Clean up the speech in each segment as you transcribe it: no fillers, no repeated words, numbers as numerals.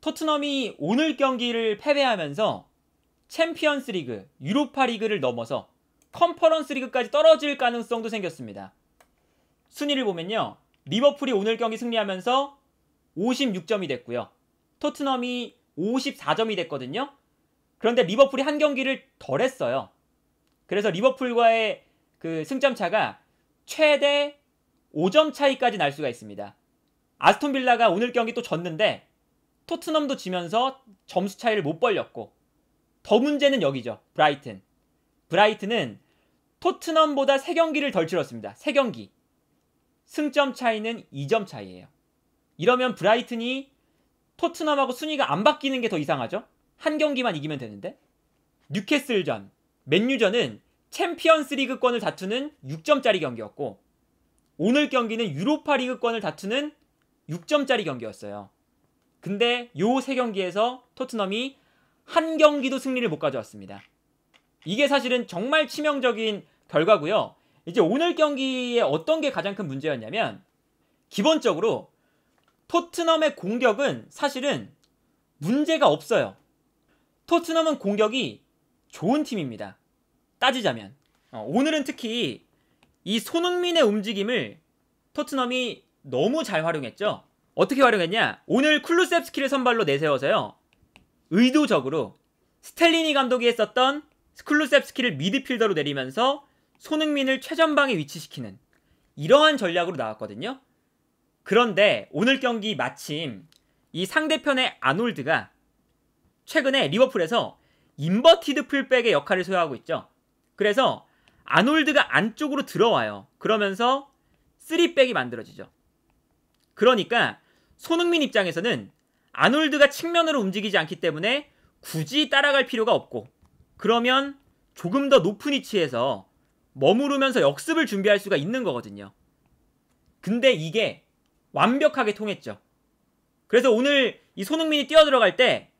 토트넘이 오늘 경기를 패배하면서 챔피언스 리그, 유로파 리그를 넘어서 컨퍼런스 리그까지 떨어질 가능성도 생겼습니다. 순위를 보면요, 리버풀이 오늘 경기 승리하면서 56점이 됐고요. 토트넘이 54점이 됐거든요. 그런데 리버풀이 한 경기를 덜 했어요. 그래서 리버풀과의 그 승점 차가 최대 5점 차이까지 날 수가 있습니다. 아스톤 빌라가 오늘 경기 또 졌는데 토트넘도 지면서 점수 차이를 못 벌렸고, 더 문제는 여기죠. 브라이튼은 토트넘보다 3경기를 덜 치렀습니다. 3경기. 승점 차이는 2점 차이예요. 이러면 브라이튼이 토트넘하고 순위가 안 바뀌는 게 더 이상하죠? 한 경기만 이기면 되는데. 뉴캐슬전, 맨유전은 챔피언스 리그권을 다투는 6점짜리 경기였고, 오늘 경기는 유로파 리그권을 다투는 6점짜리 경기였어요. 근데 요 3경기에서 토트넘이 한 경기도 승리를 못 가져왔습니다. 이게 사실은 정말 치명적인 결과고요. 이제 오늘 경기에 어떤 게 가장 큰 문제였냐면, 기본적으로 토트넘의 공격은 사실은 문제가 없어요. 토트넘은 공격이 좋은 팀입니다. 따지자면 오늘은 특히 이 손흥민의 움직임을 토트넘이 너무 잘 활용했죠. 어떻게 활용했냐? 오늘 쿨루셉스키를 선발로 내세워서요, 의도적으로 스텔리니 감독이 했었던 쿨루셉스키를 미드필더로 내리면서 손흥민을 최전방에 위치시키는 이러한 전략으로 나왔거든요. 그런데 오늘 경기 마침 이 상대편의 아놀드가 최근에 리버풀에서 인버티드 풀백의 역할을 소화하고 있죠. 그래서 아놀드가 안쪽으로 들어와요. 그러면서 3백이 만들어지죠. 그러니까 손흥민 입장에서는 아놀드가 측면으로 움직이지 않기 때문에 굳이 따라갈 필요가 없고, 그러면 조금 더 높은 위치에서 머무르면서 역습을 준비할 수가 있는 거거든요. 근데 이게 완벽하게 통했죠. 그래서 오늘 이 손흥민이 뛰어들어갈 때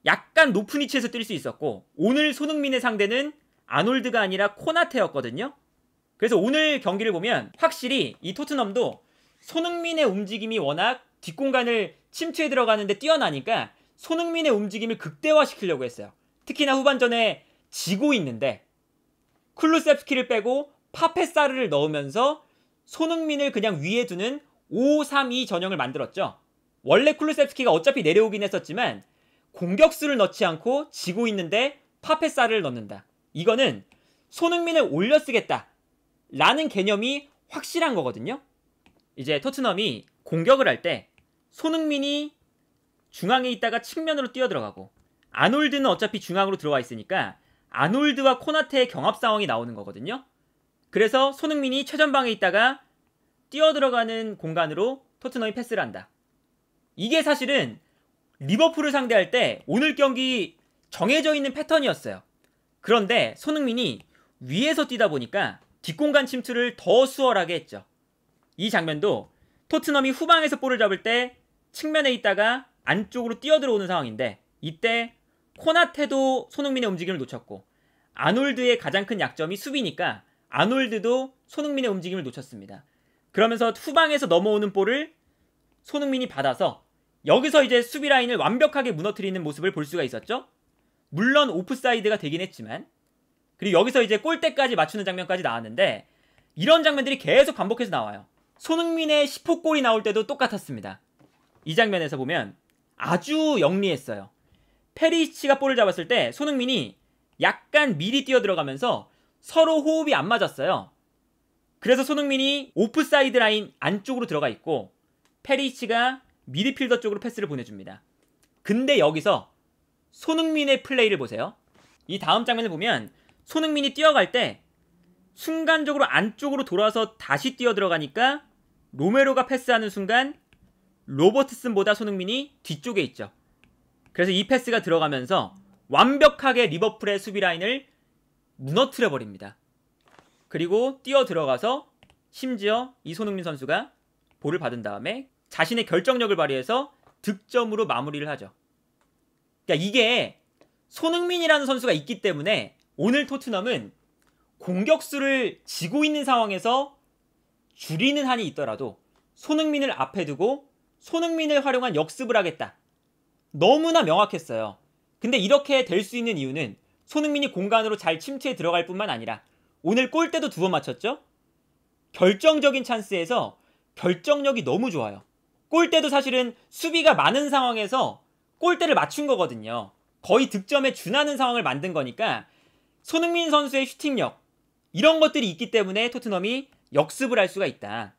약간 높은 위치에서 뛸 수 있었고, 오늘 손흥민의 상대는 아놀드가 아니라 코나테였거든요. 그래서 오늘 경기를 보면 확실히 이 토트넘도 손흥민의 움직임이 워낙 뒷공간을 침투해 들어가는데 뛰어나니까 손흥민의 움직임을 극대화시키려고 했어요. 특히나 후반전에 지고 있는데 쿨루셉스키를 빼고 파페사르를 넣으면서 손흥민을 그냥 위에 두는 5-3-2 전형을 만들었죠. 원래 쿨루셉스키가 어차피 내려오긴 했었지만 공격수를 넣지 않고 지고 있는데 파페사르를 넣는다. 이거는 손흥민을 올려 쓰겠다 라는 개념이 확실한 거거든요. 이제 토트넘이 공격을 할 때 손흥민이 중앙에 있다가 측면으로 뛰어들어가고, 아놀드는 어차피 중앙으로 들어와 있으니까 아놀드와 코나테의 경합 상황이 나오는 거거든요. 그래서 손흥민이 최전방에 있다가 뛰어들어가는 공간으로 토트넘이 패스를 한다. 이게 사실은 리버풀을 상대할 때 오늘 경기 정해져 있는 패턴이었어요. 그런데 손흥민이 위에서 뛰다 보니까 뒷공간 침투를 더 수월하게 했죠. 이 장면도 토트넘이 후방에서 볼을 잡을 때 측면에 있다가 안쪽으로 뛰어들어오는 상황인데, 이때 코나테도 손흥민의 움직임을 놓쳤고, 아놀드의 가장 큰 약점이 수비니까 아놀드도 손흥민의 움직임을 놓쳤습니다. 그러면서 후방에서 넘어오는 볼을 손흥민이 받아서 여기서 이제 수비 라인을 완벽하게 무너뜨리는 모습을 볼 수가 있었죠. 물론 오프사이드가 되긴 했지만, 그리고 여기서 이제 골대까지 맞추는 장면까지 나왔는데, 이런 장면들이 계속 반복해서 나와요. 손흥민의 10호 골이 나올 때도 똑같았습니다. 이 장면에서 보면 아주 영리했어요. 페리시치가 볼을 잡았을 때 손흥민이 약간 미리 뛰어들어가면서 서로 호흡이 안 맞았어요. 그래서 손흥민이 오프사이드 라인 안쪽으로 들어가 있고, 페리시치가 미드필더 쪽으로 패스를 보내줍니다. 근데 여기서 손흥민의 플레이를 보세요. 이 다음 장면을 보면 손흥민이 뛰어갈 때 순간적으로 안쪽으로 돌아서 다시 뛰어들어가니까 로메로가 패스하는 순간 로버트슨보다 손흥민이 뒤쪽에 있죠. 그래서 이 패스가 들어가면서 완벽하게 리버풀의 수비 라인을 무너뜨려 버립니다. 그리고 뛰어들어가서 심지어 이 손흥민 선수가 볼을 받은 다음에 자신의 결정력을 발휘해서 득점으로 마무리를 하죠. 그러니까 이게 손흥민이라는 선수가 있기 때문에 오늘 토트넘은 공격수를 지고 있는 상황에서 줄이는 한이 있더라도 손흥민을 앞에 두고 손흥민을 활용한 역습을 하겠다는 너무나 명확했어요. 근데 이렇게 될 수 있는 이유는 손흥민이 공간으로 잘 침투해 들어갈 뿐만 아니라 오늘 골대도 2번 맞췄죠? 결정적인 찬스에서 결정력이 너무 좋아요. 골대도 사실은 수비가 많은 상황에서 골대를 맞춘 거거든요. 거의 득점에 준하는 상황을 만든 거니까 손흥민 선수의 슈팅력 이런 것들이 있기 때문에 토트넘이 역습을 할 수가 있다.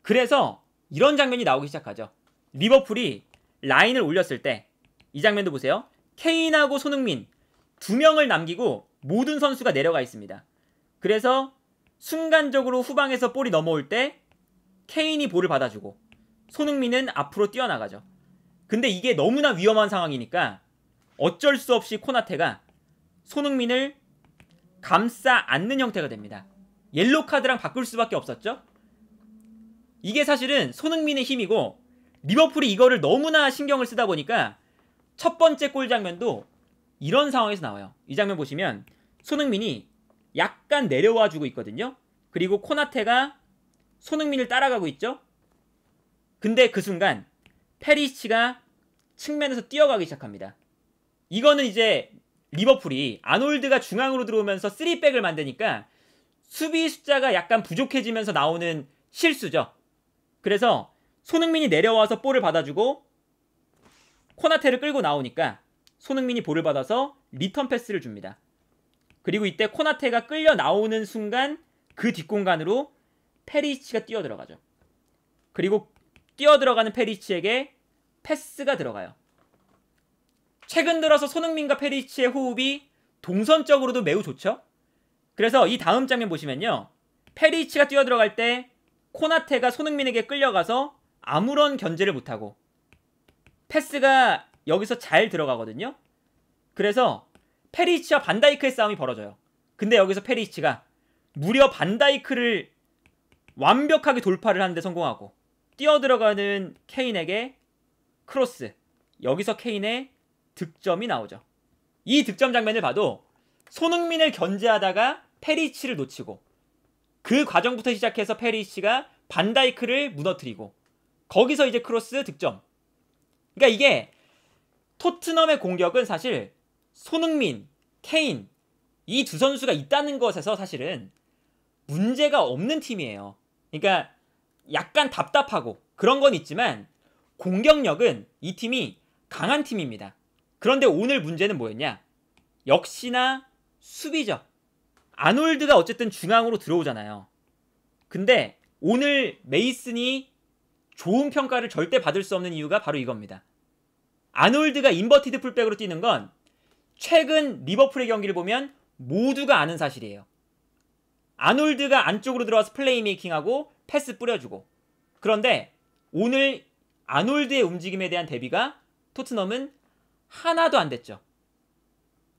그래서 이런 장면이 나오기 시작하죠. 리버풀이 라인을 올렸을 때 이 장면도 보세요. 케인하고 손흥민 2명을 남기고 모든 선수가 내려가 있습니다. 그래서 순간적으로 후방에서 볼이 넘어올 때 케인이 볼을 받아주고 손흥민은 앞으로 뛰어나가죠. 근데 이게 너무나 위험한 상황이니까 어쩔 수 없이 코나테가 손흥민을 감싸 안는 형태가 됩니다. 옐로우 카드랑 바꿀 수밖에 없었죠. 이게 사실은 손흥민의 힘이고 리버풀이 이거를 너무나 신경을 쓰다 보니까 첫 번째 골 장면도 이런 상황에서 나와요. 이 장면 보시면 손흥민이 약간 내려와 주고 있거든요. 그리고 코나테가 손흥민을 따라가고 있죠. 근데 그 순간 페리시치가 측면에서 뛰어가기 시작합니다. 이거는 이제 리버풀이 아놀드가 중앙으로 들어오면서 3백을 만드니까 수비 숫자가 약간 부족해지면서 나오는 실수죠. 그래서 손흥민이 내려와서 볼을 받아주고 코나테를 끌고 나오니까 손흥민이 볼을 받아서 리턴 패스를 줍니다. 그리고 이때 코나테가 끌려 나오는 순간 그 뒷공간으로 페리시치가 뛰어들어가죠. 그리고 뛰어들어가는 페리시치에게 패스가 들어가요. 최근 들어서 손흥민과 페리시치의 호흡이 동선적으로도 매우 좋죠. 그래서 이 다음 장면 보시면요. 페리시치가 뛰어들어갈 때 코나테가 손흥민에게 끌려가서 아무런 견제를 못하고 패스가 여기서 잘 들어가거든요. 그래서 페리시치와 반다이크의 싸움이 벌어져요. 근데 여기서 페리시치가 무려 반다이크를 완벽하게 돌파를 하는데 성공하고 뛰어들어가는 케인에게 크로스, 여기서 케인의 득점이 나오죠. 이 득점 장면을 봐도 손흥민을 견제하다가 페리시치를 놓치고 그 과정부터 시작해서 페리시치가 반다이크를 무너뜨리고 거기서 이제 크로스 득점. 그러니까 이게 토트넘의 공격은 사실 손흥민, 케인 이 두 선수가 있다는 것에서 사실은 문제가 없는 팀이에요. 그러니까 약간 답답하고 그런 건 있지만 공격력은 이 팀이 강한 팀입니다. 그런데 오늘 문제는 뭐였냐? 역시나 수비죠. 아놀드가 어쨌든 중앙으로 들어오잖아요. 근데 오늘 메이슨이 좋은 평가를 절대 받을 수 없는 이유가 바로 이겁니다. 아놀드가 인버티드 풀백으로 뛰는 건 최근 리버풀의 경기를 보면 모두가 아는 사실이에요. 아놀드가 안쪽으로 들어와서 플레이메이킹하고 패스 뿌려주고, 그런데 오늘 아놀드의 움직임에 대한 대비가 토트넘은 하나도 안 됐죠.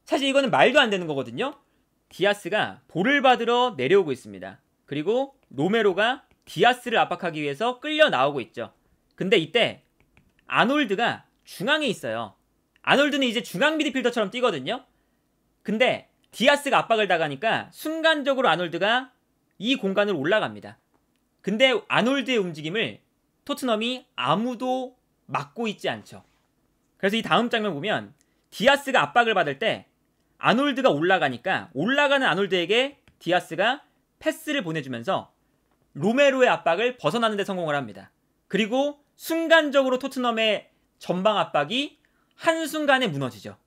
사실 이거는 말도 안 되는 거거든요. 디아스가 볼을 받으러 내려오고 있습니다. 그리고 로메로가 디아스를 압박하기 위해서 끌려 나오고 있죠. 근데 이때 아놀드가 중앙에 있어요. 아놀드는 이제 중앙 미드필더처럼 뛰거든요. 근데 디아스가 압박을 당하니까 순간적으로 아놀드가 이 공간으로 올라갑니다. 근데 아놀드의 움직임을 토트넘이 아무도 막고 있지 않죠. 그래서 이 다음 장면 보면 디아스가 압박을 받을 때 아놀드가 올라가니까 올라가는 아놀드에게 디아스가 패스를 보내주면서 로메로의 압박을 벗어나는 데 성공을 합니다. 그리고 순간적으로 토트넘의 전방 압박이 한순간에 무너지죠.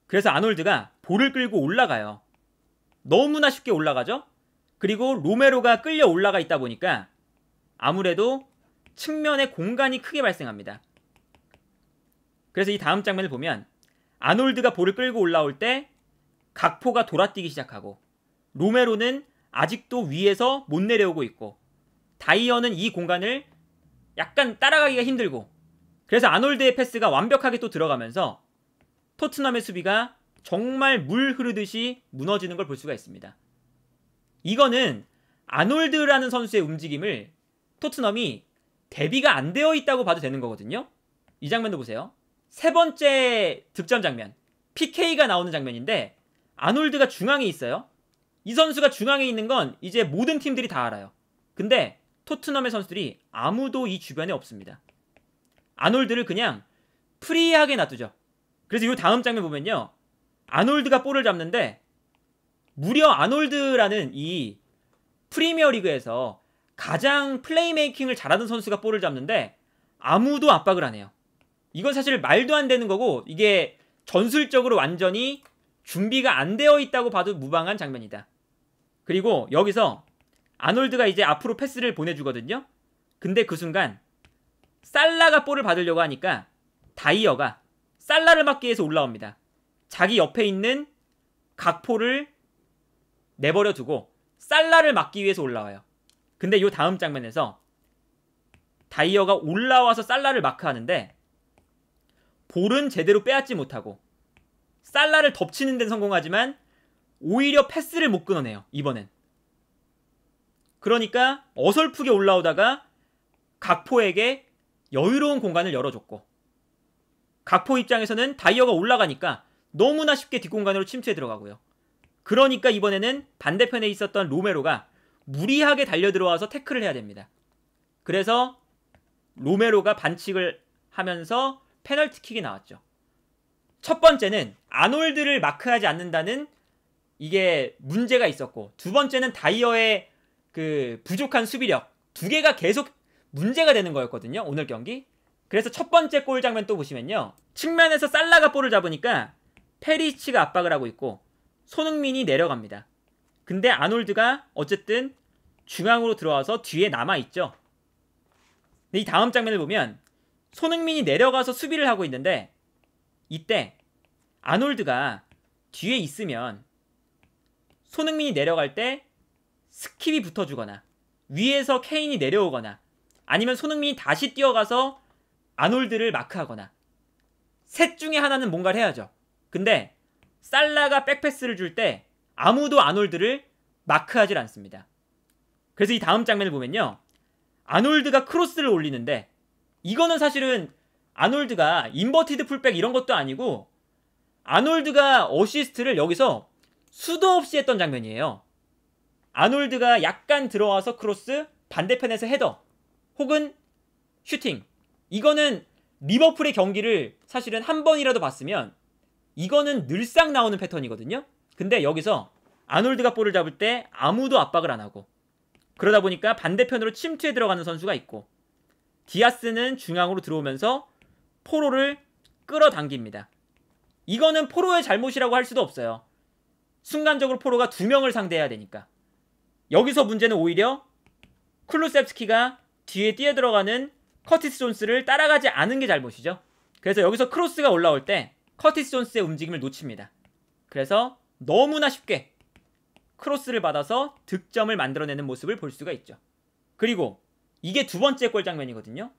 그래서 아놀드가 볼을 끌고 올라가요. 너무나 쉽게 올라가죠. 그리고 로메로가 끌려 올라가 있다 보니까 아무래도 측면에 공간이 크게 발생합니다. 그래서 이 다음 장면을 보면 아놀드가 볼을 끌고 올라올 때 각포가 돌아뛰기 시작하고 로메로는 아직도 위에서 못 내려오고 있고 다이어는 이 공간을 약간 따라가기가 힘들고, 그래서 아놀드의 패스가 완벽하게 또 들어가면서 토트넘의 수비가 정말 물 흐르듯이 무너지는 걸 볼 수가 있습니다. 이거는 아놀드라는 선수의 움직임을 토트넘이 대비가 안 되어 있다고 봐도 되는 거거든요. 이 장면도 보세요. 세 번째 득점 장면, PK가 나오는 장면인데 아놀드가 중앙에 있어요. 이 선수가 중앙에 있는 건 이제 모든 팀들이 다 알아요. 근데 토트넘의 선수들이 아무도 이 주변에 없습니다. 아놀드를 그냥 프리하게 놔두죠. 그래서 이 다음 장면 보면요, 아놀드가 볼을 잡는데 무려 아놀드라는 이 프리미어 리그에서 가장 플레이메이킹을 잘하는 선수가 볼을 잡는데 아무도 압박을 안 해요. 이건 사실 말도 안 되는 거고, 이게 전술적으로 완전히 준비가 안 되어 있다고 봐도 무방한 장면이다. 그리고 여기서 아놀드가 이제 앞으로 패스를 보내주거든요. 근데 그 순간 살라가 볼을 받으려고 하니까 다이어가 살라를 막기 위해서 올라옵니다. 자기 옆에 있는 각포를 내버려 두고 살라를 막기 위해서 올라와요. 근데 이 다음 장면에서 다이어가 올라와서 살라를 마크하는데 볼은 제대로 빼앗지 못하고 살라를 덮치는 데는 성공하지만 오히려 패스를 못 끊어내요, 이번엔. 그러니까 어설프게 올라오다가 각포에게 여유로운 공간을 열어줬고, 각포 입장에서는 다이어가 올라가니까 너무나 쉽게 뒷공간으로 침투해 들어가고요. 그러니까 이번에는 반대편에 있었던 로메로가 무리하게 달려들어와서 태클을 해야 됩니다. 그래서 로메로가 반칙을 하면서 페널티킥이 나왔죠. 첫 번째는 아놀드를 마크하지 않는다는 이게 문제가 있었고, 두 번째는 다이어의 그 부족한 수비력, 두 개가 계속 문제가 되는 거였거든요, 오늘 경기. 그래서 첫 번째 골 장면 또 보시면요, 측면에서 살라가 볼을 잡으니까 페리치가 압박을 하고 있고 손흥민이 내려갑니다. 근데 아놀드가 어쨌든 중앙으로 들어와서 뒤에 남아있죠. 근데 이 다음 장면을 보면 손흥민이 내려가서 수비를 하고 있는데, 이때 아놀드가 뒤에 있으면 손흥민이 내려갈 때 스킵이 붙어주거나 위에서 케인이 내려오거나 아니면 손흥민이 다시 뛰어가서 아놀드를 마크하거나 셋 중에 하나는 뭔가를 해야죠. 근데 살라가 백패스를 줄 때 아무도 아놀드를 마크하지 않습니다. 그래서 이 다음 장면을 보면요, 아놀드가 크로스를 올리는데 이거는 사실은 아놀드가 인버티드 풀백 이런 것도 아니고 아놀드가 어시스트를 여기서 수도 없이 했던 장면이에요. 아놀드가 약간 들어와서 크로스, 반대편에서 헤더 혹은 슈팅, 이거는 리버풀의 경기를 사실은 한 번이라도 봤으면 이거는 늘상 나오는 패턴이거든요. 근데 여기서 아놀드가 볼을 잡을 때 아무도 압박을 안 하고, 그러다 보니까 반대편으로 침투해 들어가는 선수가 있고 디아스는 중앙으로 들어오면서 포로를 끌어당깁니다. 이거는 포로의 잘못이라고 할 수도 없어요. 순간적으로 포로가 두 명을 상대해야 되니까. 여기서 문제는 오히려 쿨루셉스키가 뒤에 뛰어들어가는 커티스 존스를 따라가지 않은 게 잘못이죠. 그래서 여기서 크로스가 올라올 때 커티스 존스의 움직임을 놓칩니다. 그래서 너무나 쉽게 크로스를 받아서 득점을 만들어내는 모습을 볼 수가 있죠. 그리고 이게 두 번째 골 장면이거든요.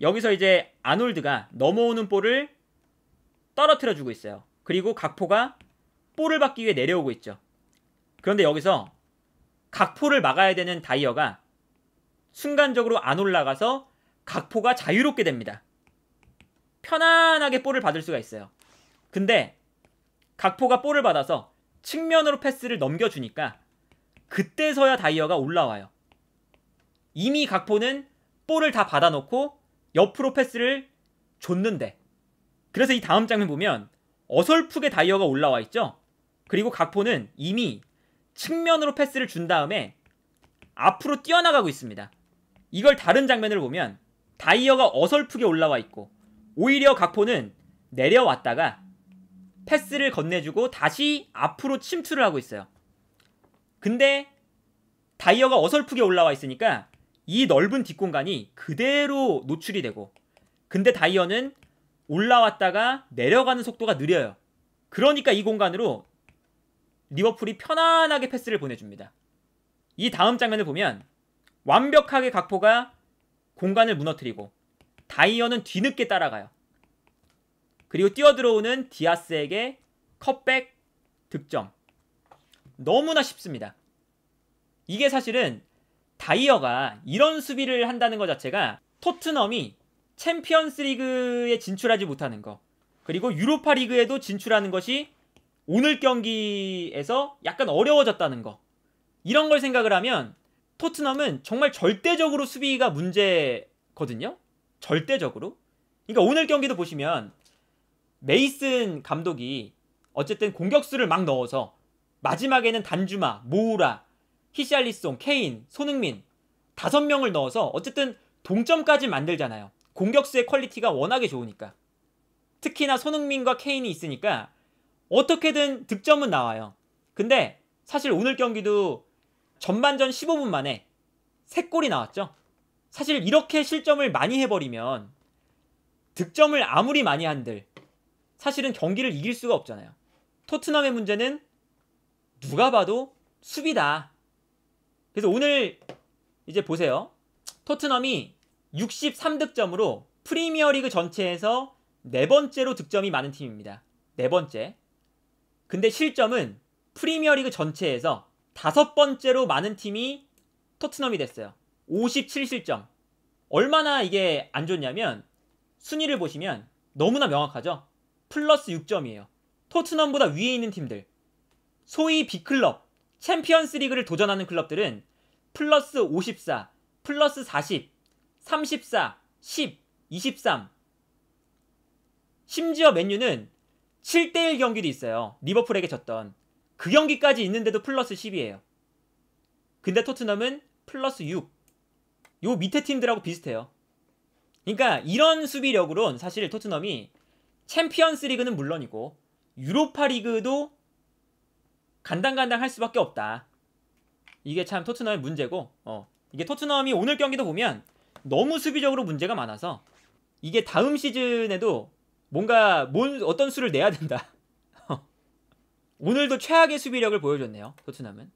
여기서 이제 아놀드가 넘어오는 볼을 떨어뜨려주고 있어요. 그리고 각포가 볼을 받기 위해 내려오고 있죠. 그런데 여기서 각포를 막아야 되는 다이어가 순간적으로 안 올라가서 각포가 자유롭게 됩니다. 편안하게 볼을 받을 수가 있어요. 근데 각포가 볼을 받아서 측면으로 패스를 넘겨주니까 그때서야 다이어가 올라와요. 이미 각포는 볼을 다 받아놓고 옆으로 패스를 줬는데, 그래서 이 다음 장면 보면 어설프게 다이어가 올라와 있죠. 그리고 각포는 이미 측면으로 패스를 준 다음에 앞으로 뛰어나가고 있습니다. 이걸 다른 장면을 보면 다이어가 어설프게 올라와 있고 오히려 각포는 내려왔다가 패스를 건네주고 다시 앞으로 침투를 하고 있어요. 근데 다이어가 어설프게 올라와 있으니까 이 넓은 뒷공간이 그대로 노출이 되고, 근데 다이어는 올라왔다가 내려가는 속도가 느려요. 그러니까 이 공간으로 리버풀이 편안하게 패스를 보내줍니다. 이 다음 장면을 보면 완벽하게 각포가 공간을 무너뜨리고 다이어는 뒤늦게 따라가요. 그리고 뛰어들어오는 디아스에게 컷백 득점. 너무나 쉽습니다. 이게 사실은 다이어가 이런 수비를 한다는 것 자체가 토트넘이 챔피언스 리그에 진출하지 못하는 거, 그리고 유로파 리그에도 진출하는 것이 오늘 경기에서 약간 어려워졌다는 거, 이런 걸 생각을 하면 토트넘은 정말 절대적으로 수비가 문제거든요. 절대적으로. 그러니까 오늘 경기도 보시면 메이슨 감독이 어쨌든 공격수를 막 넣어서 마지막에는 단주마, 모우라, 히샬리송, 케인, 손흥민 5명을 넣어서 어쨌든 동점까지 만들잖아요. 공격수의 퀄리티가 워낙에 좋으니까. 특히나 손흥민과 케인이 있으니까 어떻게든 득점은 나와요. 근데 사실 오늘 경기도 전반전 15분 만에 3골이 나왔죠. 사실 이렇게 실점을 많이 해버리면 득점을 아무리 많이 한들 사실은 경기를 이길 수가 없잖아요. 토트넘의 문제는 누가 봐도 수비다. 그래서 오늘 이제 보세요. 토트넘이 63득점으로 프리미어리그 전체에서 4번째로 득점이 많은 팀입니다. 4번째. 근데 실점은 프리미어리그 전체에서 5번째로 많은 팀이 토트넘이 됐어요. 57실점. 얼마나 이게 안 좋냐면 순위를 보시면 너무나 명확하죠. 플러스 6점이에요. 토트넘보다 위에 있는 팀들, 소위 B클럽, 챔피언스 리그를 도전하는 클럽들은 플러스 54, 플러스 40, 34, 10, 23. 심지어 맨유는 7대1 경기도 있어요. 리버풀에게 졌던. 그 경기까지 있는데도 플러스 10이에요. 근데 토트넘은 플러스 6. 요 밑에 팀들하고 비슷해요. 그러니까 이런 수비력으론 사실 토트넘이 챔피언스 리그는 물론이고 유로파 리그도 간당간당 할 수밖에 없다. 이게 참 토트넘의 문제고, 이게 토트넘이 오늘 경기도 보면 너무 수비적으로 문제가 많아서 이게 다음 시즌에도 뭔가 어떤 수를 내야 된다. 오늘도 최악의 수비력을 보여줬네요. 토트넘은.